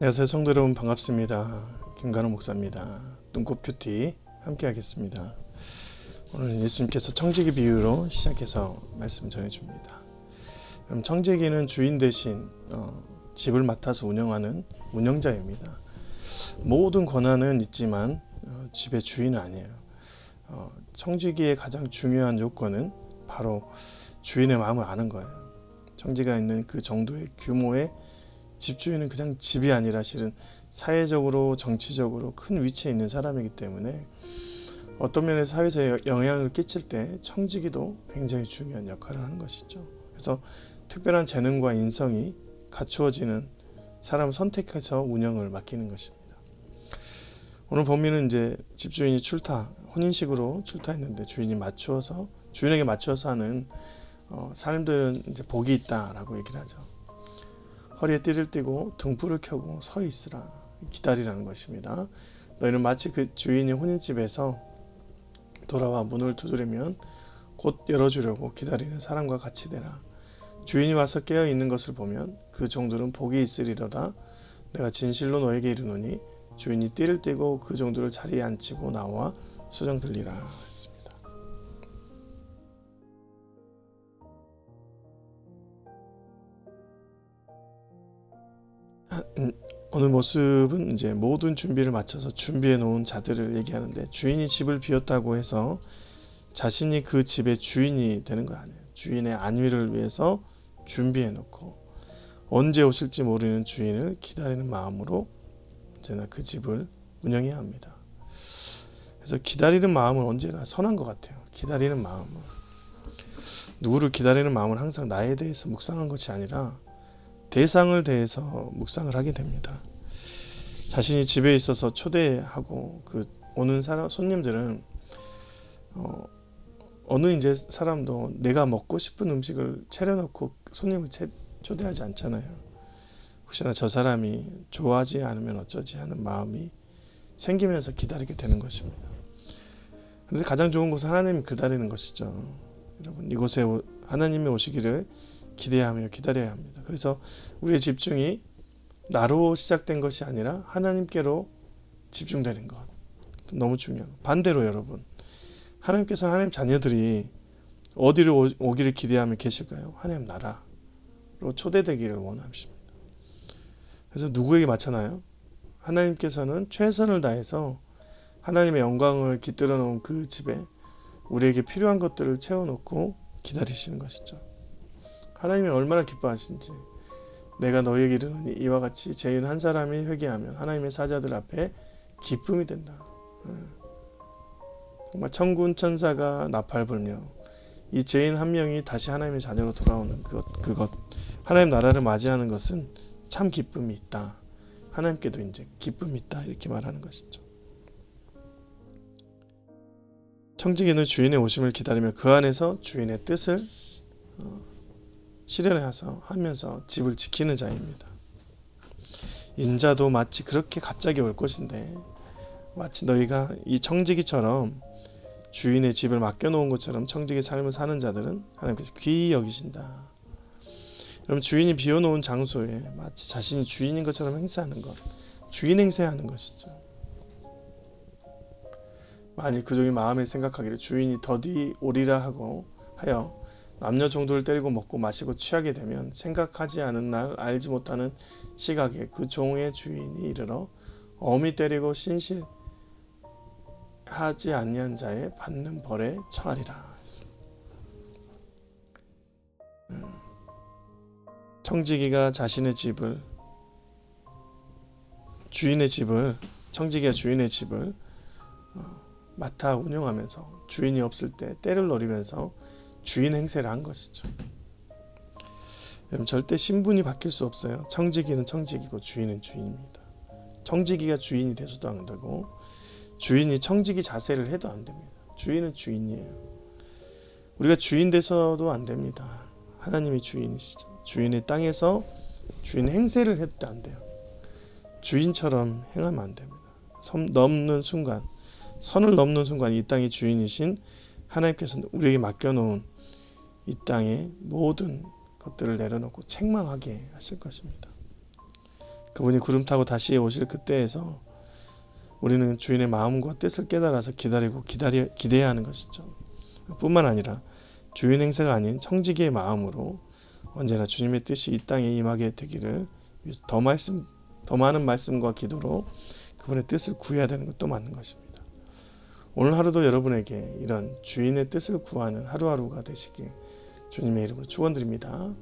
안녕하세요 성도 여러분, 반갑습니다. 김관우 목사입니다. 눈꽃 뷰티 함께 하겠습니다. 오늘 예수님께서 청지기 비유로 시작해서 말씀 전해줍니다. 그럼 청지기는 주인 대신 집을 맡아서 운영하는 운영자입니다. 모든 권한은 있지만 집의 주인은 아니에요. 청지기의 가장 중요한 요건은 바로 주인의 마음을 아는 거예요. 청지기가 있는 그 정도의 규모의 집주인은 그냥 집이 아니라 실은 사회적으로 정치적으로 큰 위치에 있는 사람이기 때문에 어떤 면에서 사회에 영향을 끼칠 때 청지기도 굉장히 중요한 역할을 하는 것이죠. 그래서 특별한 재능과 인성이 갖추어지는 사람을 선택해서 운영을 맡기는 것입니다. 오늘 본문은 이제 집주인이 혼인식으로 출타했는데 주인에게 맞추어서 하는 사람들은 이제 복이 있다라고 얘기를 하죠. 허리에 띠를 띠고 등불을 켜고 서 있으라, 기다리라는 것입니다. 너희는 마치 그 주인이 혼인집에서 돌아와 문을 두드리면 곧 열어주려고 기다리는 사람과 같이 되라. 주인이 와서 깨어 있는 것을 보면 그 종들은 복이 있으리로다. 내가 진실로 너에게 이르노니 주인이 띠를 띠고 그 종들을 자리에 앉히고 나와 수정 들리라 했습니다. 오늘 모습은 이제 모든 준비를 마쳐서 준비해 놓은 자들을 얘기하는데, 주인이 집을 비웠다고 해서 자신이 그 집의 주인이 되는 거 아니에요. 주인의 안위를 위해서 준비해 놓고 언제 오실지 모르는 주인을 기다리는 마음으로 언제나 그 집을 운영해야 합니다. 그래서 기다리는 마음은 언제나 선한 것 같아요. 기다리는 마음은, 누구를 기다리는 마음은 항상 나에 대해서 묵상한 것이 아니라 대상을 대해서 묵상을 하게 됩니다. 자신이 집에 있어서 초대하고 그 오는 손님들은 어느 이제 사람도 내가 먹고 싶은 음식을 차려놓고 손님을 초대하지 않잖아요. 혹시나 저 사람이 좋아하지 않으면 어쩌지 하는 마음이 생기면서 기다리게 되는 것입니다. 그런데 가장 좋은 것은 하나님이 기다리는 것이죠. 여러분, 이곳에 하나님이 오시기를 기대하며 기다려야 합니다. 그래서 우리의 집중이 나로 시작된 것이 아니라 하나님께로 집중되는 것, 너무 중요해요. 반대로 여러분, 하나님께서는 하나님 자녀들이 어디로 오기를 기대하며 계실까요? 하나님 나라로 초대되기를 원하십니다. 그래서 누구에게 맞춰나요? 하나님께서는 최선을 다해서 하나님의 영광을 깃들어 놓은 그 집에 우리에게 필요한 것들을 채워놓고 기다리시는 것이죠. 하나님이 얼마나 기뻐하신지, 내가 너희에게 이르노니 이와 같이 죄인 한 사람이 회개하면 하나님의 사자들 앞에 기쁨이 된다. 정말 천군 천사가 나팔 불며 이 죄인 한 명이 다시 하나님의 자녀로 돌아오는 그것 하나님 나라를 맞이하는 것은 참 기쁨이 있다. 하나님께도 이제 기쁨이 있다, 이렇게 말하는 것이죠. 청지기는 주인의 오심을 기다리며 그 안에서 주인의 뜻을 실현해서 하면서 집을 지키는 자입니다. 인자도 마치 그렇게 갑자기 올 것인데, 마치 너희가 이 청지기처럼 주인의 집을 맡겨놓은 것처럼 청지기 삶을 사는 자들은 하나님께서 귀히 여기신다. 그럼 주인이 비워놓은 장소에 마치 자신이 주인인 것처럼 행세하는 것, 주인 행세하는 것이죠. 만일 그 종이 마음에 생각하기를 주인이 더디 오리라 하여 남녀 종들을 때리고 먹고 마시고 취하게 되면 생각하지 않은 날 알지 못하는 시각에 그 종의 주인이 이르러 엄히 때리고 신실하지 아니한 자의 받는 벌에 처하리라. 청지기가 청지기가 주인의 집을 맡아 운영하면서 주인이 없을 때 때를 노리면서 주인 행세를 한 것이죠. 여러분, 절대 신분이 바뀔 수 없어요. 청지기는 청지기고 주인은 주인입니다. 청지기가 주인이 돼서도 안 되고 주인이 청지기 자세를 해도 안 됩니다. 주인은 주인이에요. 우리가 주인 돼서도 안 됩니다. 하나님이 주인이시죠. 주인의 땅에서 주인 행세를 해도 안 돼요. 주인처럼 행하면 안 됩니다. 선을 넘는 순간 이 땅의 주인이신 하나님께서는 우리에게 맡겨놓은 이 땅의 모든 것들을 내려놓고 책망하게 하실 것입니다. 그분이 구름 타고 다시 오실 그때에서 우리는 주인의 마음과 뜻을 깨달아서 기대해야 하는 것이죠. 뿐만 아니라 주인 행세가 아닌 청지기의 마음으로 언제나 주님의 뜻이 이 땅에 임하게 되기를 위해서 더 많은 말씀과 기도로 그분의 뜻을 구해야 되는 것도 맞는 것입니다. 오늘 하루도 여러분에게 이런 주인의 뜻을 구하는 하루하루가 되시길 주님의 이름으로 축원드립니다.